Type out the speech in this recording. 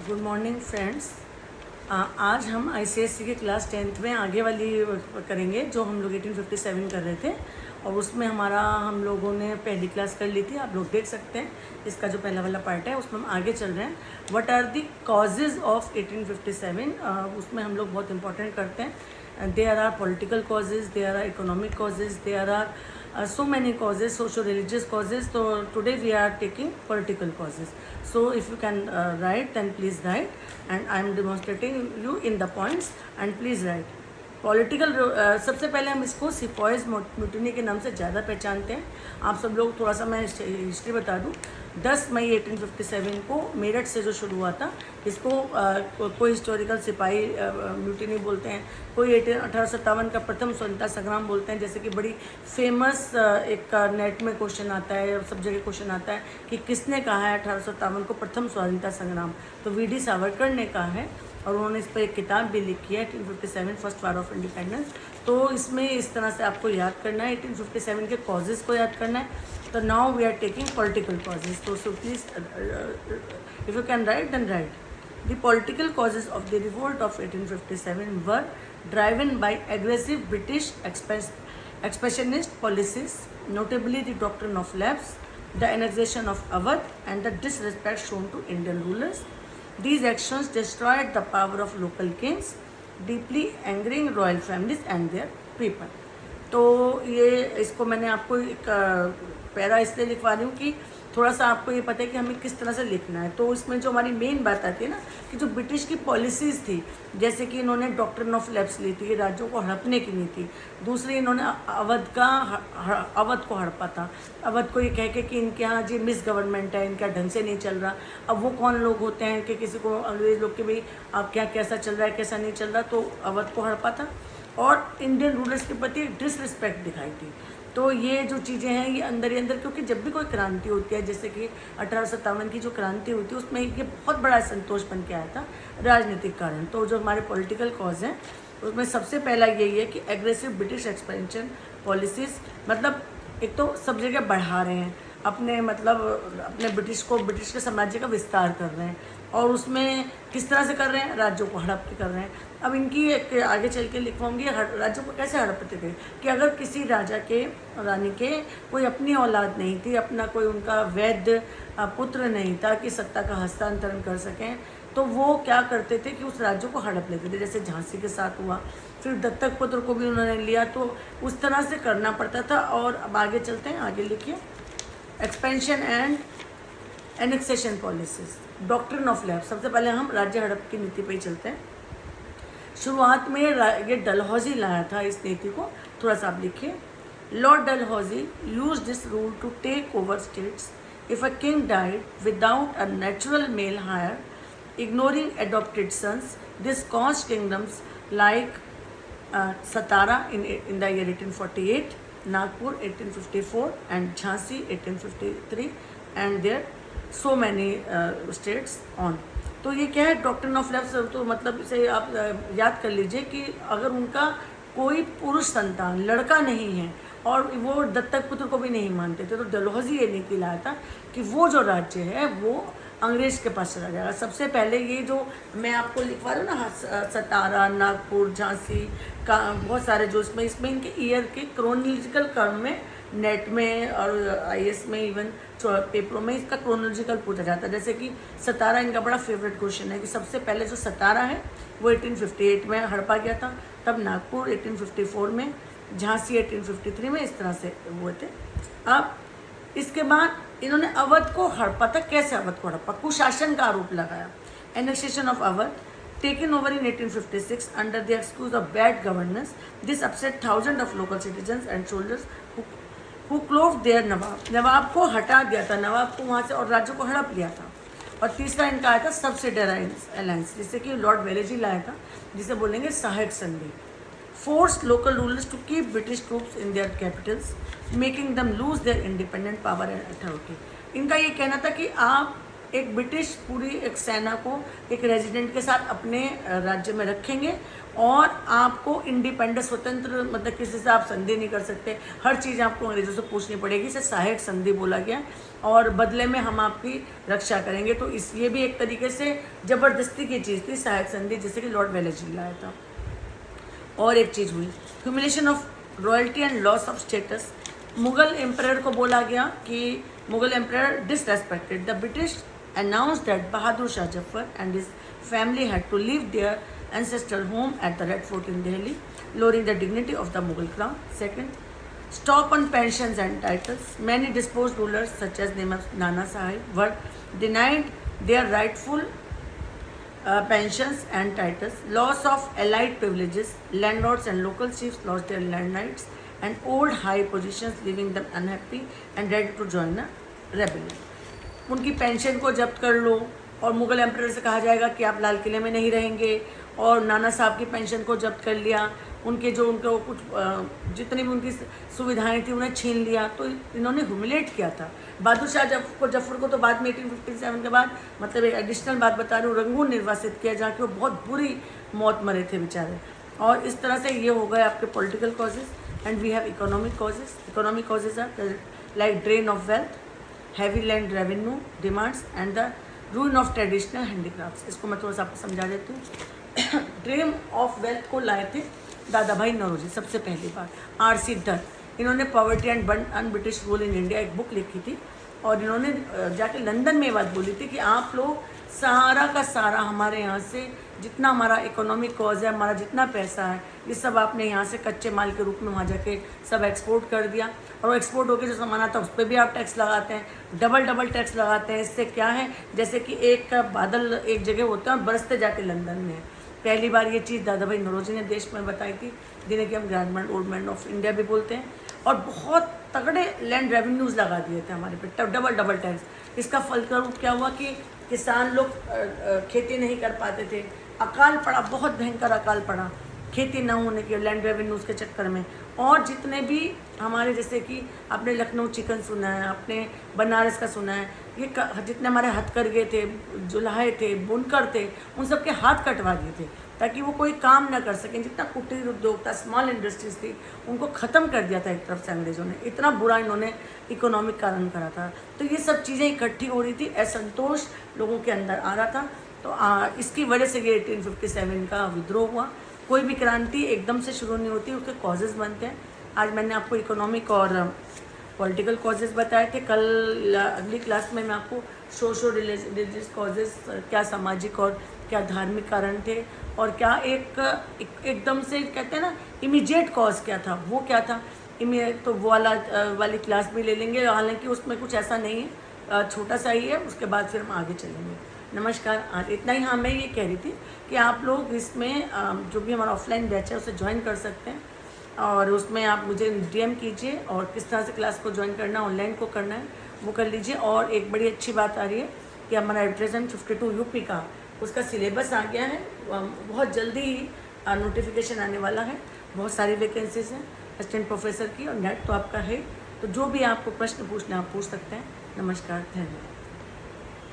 Good morning friends. आज हम ICSC के क्लास 10th में आगे वाली करेंगे जो हम लोग 1857 कर रहे थे, और उसमें हम लोगों ने पहली क्लास कर ली थी। आप लोग देख सकते हैं इसका जो पहला वाला पार्ट है उसमें हम आगे चल रहे हैं। What are the causes of 1857, उसमें हम लोग बहुत इंपॉर्टेंट करते हैं। There are political causes, there are economic causes, there are so many causes, social religious causes. So today we are taking political causes. So if you can write, then please write, and I am demonstrating you in the points, and please write. Political सबसे पहले हम इसको सिपॉयज़ mutiny के नाम से ज़्यादा पहचानते हैं। आप सब लोग थोड़ा सा मैं हिस्ट्री बता दूं। 10 मई 1857 को मेरठ से जो शुरू हुआ था, इसको कोई हिस्टोरिकल सिपाही म्यूटिनी बोलते हैं, कोई 1857 का प्रथम स्वतंत्रता संग्राम बोलते हैं। जैसे कि बड़ी फेमस एक नेट में क्वेश्चन आता है, सब जगह क्वेश्चन आता है कि किसने कहा है 1857 को प्रथम स्वतंत्रता संग्राम, तो वी डी सावरकर ने कहा है, और उन्होंने इस पर एक किताब भी लिखी है 1857 फर्स्ट वार ऑफ इंडिपेंडेंस। तो इसमें इस तरह से आपको याद करना है, 1857 के कॉजेज़ को याद करना है। तो now we are taking political causes. तो so please if you can write then write. The political causes of the revolt of 1857 were driven by aggressive British expansionist policies, notably the doctrine of lapse, the annexation of Awadh, and the disrespect shown to Indian rulers. These actions destroyed the power of local kings, deeply angering royal families and their people. तो ये इसको मैंने आपको एक para इसलिए लिखवा रही हूँ कि थोड़ा सा आपको ये पता है कि हमें किस तरह से लिखना है। तो इसमें जो हमारी मेन बात आती है ना, कि जो ब्रिटिश की पॉलिसीज़ थी, जैसे कि इन्होंने डॉक्ट्रिन ऑफ लैप्स ली थी, राज्यों को हड़पने की नहीं थी। दूसरी, इन्होंने अवध को हड़पा था। अवध को ये कह के कि इनके यहाँ जी मिस गवर्नमेंट है, इनका ढंग से नहीं चल रहा। अब वो कौन लोग होते हैं कि किसी को अंग्रेज़ लोग के भाई आप क्या कैसा चल रहा है कैसा नहीं चल रहा, तो अवध को हड़पा था। और इंडियन रूलर्स के प्रति एक डिसरिस्पेक्ट दिखाई थी। तो ये जो चीज़ें हैं ये अंदर ही अंदर, क्योंकि जब भी कोई क्रांति होती है, जैसे कि 1857 की जो क्रांति हुई थी, उसमें ये बहुत बड़ा संतोष बन के आया था राजनीतिक कारण। तो जो हमारे पॉलिटिकल कॉज हैं उसमें सबसे पहला यही है कि एग्रेसिव ब्रिटिश एक्सपेंशन पॉलिसीज़, मतलब एक तो सब जगह बढ़ा रहे हैं अपने ब्रिटिश के साम्राज्य का विस्तार कर रहे हैं, और उसमें किस तरह से कर रहे हैं, राज्यों को हड़प के कर रहे हैं। अब इनकी एक आगे चल के लिखवाऊंगी राज्यों को कैसे हड़पते थे, कि अगर किसी राजा के रानी के कोई अपनी औलाद नहीं थी, अपना कोई उनका वैध पुत्र नहीं था कि सत्ता का हस्तांतरण कर सकें, तो वो क्या करते थे कि उस राज्य को हड़प लेते थे। जैसे झांसी के साथ हुआ, फिर दत्तक पुत्र को भी उन्होंने लिया, तो उस तरह से करना पड़ता था। और अब आगे चलते हैं, आगे लिखिए। Expansion and annexation policies, doctrine of lapse. सबसे पहले हम राज्य हड़प की नीति पे ही चलते हैं। शुरुआत में ये डलहौजी लाया था इस नीति को, थोड़ा सा आप लिखिए। Lord Dalhousie use this rule to take over states if a king died without a natural male heir, ignoring adopted sons. This caused kingdoms like Satara in the year 1848, Nagpur 1854, and Jhansi 1853, and there so many states on. तो ये क्या है, doctrine of lapse. तो मतलब इसे आप याद कर लीजिए कि अगर उनका कोई पुरुष संतान लड़का नहीं है और वो दत्तक पुत्र को भी नहीं मानते थे, तो डलहौजी ये नीति लाया था कि वो जो राज्य है वो अंग्रेज के पास चला जाएगा। सबसे पहले ये जो मैं आपको लिखवा रही हूँ ना, सतारा, नागपुर, झांसी का बहुत सारे जो इसमें इनके ईयर के क्रोनोलॉजिकल क्रम में नेट में और आईएएस में इवन पेपरों में इसका क्रोनोलॉजिकल पूछा जाता है। जैसे कि सतारा इनका बड़ा फेवरेट क्वेश्चन है कि सबसे पहले जो सतारा है वो 1858 में हड़पा गया था, तब नागपुर 1854 में, झांसी 1853 में, इस तरह से हुए थे। अब इसके बाद इन्होंने अवध को हड़पा था। कैसे अवध को हड़पा? कुशासन का आरोप लगाया। Annexation of Awadh taken over in 1856 under the excuse of bad governance. This upset thousand of local citizens and soldiers who क्लोव देयर नवाब। नवाब को हटा दिया था, नवाब को वहाँ से, और राज्यों को हड़प लिया था। और तीसरा इनका आया था सब्सिडारी अलायंस, जिसे कि लॉर्ड वेलेजी लाया था, जिसे बोलेंगे सहायक संधि। forced local rulers to keep British troops in their capitals, making them lose their independent power and authority. इनका ये कहना था कि आप एक ब्रिटिश पूरी एक सेना को एक रेजिडेंट के साथ अपने राज्य में रखेंगे और आपको इंडिपेंडेंट स्वतंत्र मतलब किसी से आप संधि नहीं कर सकते, हर चीज़ आपको अंग्रेजों से पूछनी पड़ेगी। इसे सहायक संधि बोला गया और बदले में हम आपकी रक्षा करेंगे। तो इस ये भी एक तरीके से ज़बरदस्ती की चीज़ थी सहायक संधि, जैसे कि लॉर्ड वेलेस्ली लाया था। और एक चीज़ हुई humiliation of royalty and loss of status. Mughal emperor को बोला गया कि Mughal emperor disrespected the British announced that Bahadur Shah Jafar and his family had to leave their ancestral home at the Red Fort in Delhi, lowering the dignity of the Mughal crown. Second, stop on pensions and titles. Many disposed rulers, such as Nana Sahib, were denied their rightful pensions and titles. Loss of allied privileges. Landlords and local chiefs lost their land rights and old high positions, leaving them unhappy and ready to join a rebellion. उनकी pension को जब्त कर लो और Mughal emperor से कहा जाएगा कि आप लाल किले में नहीं रहेंगे, और नाना साहब की पेंशन को जब्त कर लिया, उनके कुछ जितनी भी उनकी सुविधाएं थी उन्हें छीन लिया। तो इन्होंने ह्यूमिलेट किया था। बहादुर शाह जफर को तो बाद में 1857 के बाद मतलब एक एडिशनल बात बता रही हूँ, रंगून निर्वासित किया जहाँ कि वो बहुत बुरी मौत मरे थे बेचारे। और इस तरह से ये हो गए आपके political causes. And we have economic causes. Economic causes are like drain of wealth, heavy land revenue demands and the ruin of traditional handicrafts. इसको मैं थोड़ा सा आपको समझा देती हूँ। ड्रेन ऑफ वेल्थ को लाए थे दादा भाई नौरोजी सबसे पहली बार। आर.सी. दत्त, इन्होंने poverty and un British rule in India एक बुक लिखी थी और इन्होंने जाके लंदन में ये बात बोली थी कि आप लोग सारा का सारा हमारे यहाँ से जितना हमारा इकोनॉमिक कॉज है, हमारा जितना पैसा है, ये सब आपने यहाँ से कच्चे माल के रूप में वहाँ जाके सब एक्सपोर्ट कर दिया, और एक्सपोर्ट होकर जो सामान आता है उस पर भी आप टैक्स लगाते हैं, डबल टैक्स लगाते हैं। इससे क्या है, जैसे कि एक का बादल एक जगह होता है और बरसते जाके लंदन में है। पहली बार ये चीज़ दादा भाई नौरोजी ने देश में बताई थी, जिन्हें कि हम grand man old man of India भी बोलते हैं। और बहुत तगड़े लैंड रेवेन्यूज़ लगा दिए थे हमारे पे, डबल टैक्स। इसका फलस्वरूप क्या हुआ कि किसान लोग खेती नहीं कर पाते थे, अकाल पड़ा, बहुत भयंकर अकाल पड़ा खेती ना होने के, लैंड रेवेन्यूज़ के चक्कर में। और जितने भी हमारे जैसे कि आपने लखनऊ चिकन सुना है, आपने बनारस का सुना है, ये जितने हमारे हथकरघे थे, जुलाहे थे, बुनकर थे, उन सब के हाथ कटवा दिए थे ताकि वो कोई काम ना कर सकें। जितना कुटीर उद्योग था, स्मॉल इंडस्ट्रीज थी, उनको ख़त्म कर दिया था एक तरफ से अंग्रेज़ों ने। इतना बुरा इन्होंने इकोनॉमिक कारण करा था। तो ये सब चीज़ें इकट्ठी हो रही थी, असंतोष लोगों के अंदर आ रहा था। तो इसकी वजह से ये 1857 का विद्रोह हुआ। कोई भी क्रांति एकदम से शुरू नहीं होती, उसके कॉजेज़ बनते हैं। आज मैंने आपको इकोनॉमिक और पॉलिटिकल कॉजेज़ बताए थे। कल अगली क्लास में मैं आपको सोशो रिलीजियस कॉजेज़, क्या सामाजिक और क्या धार्मिक कारण थे, और क्या एकदम से कहते हैं ना इमीडिएट कॉज क्या था, वो क्या था इमीडिएट, तो वो वाली क्लास भी ले लेंगे। हालांकि उसमें कुछ ऐसा नहीं है, छोटा सा ही है, उसके बाद फिर हम आगे चलेंगे। नमस्कार, आज इतना ही। हाँ, मैं ये कह रही थी कि आप लोग इसमें जो भी हमारा ऑफलाइन बैच है उसे ज्वाइन कर सकते हैं, और उसमें आप मुझे DM कीजिए, और किस तरह से क्लास को ज्वाइन करना, ऑनलाइन को करना है वो कर लीजिए। और एक बड़ी अच्छी बात आ रही है कि हमारा एड्रेजन 52 UP का उसका सिलेबस आ गया है, बहुत जल्दी ही नोटिफिकेशन आने वाला है। बहुत सारी वैकेंसीज हैं असिस्टेंट प्रोफेसर की, और नेट तो आपका है। तो जो भी आपको प्रश्न पूछना आप पूछ सकते हैं। नमस्कार, धन्यवाद।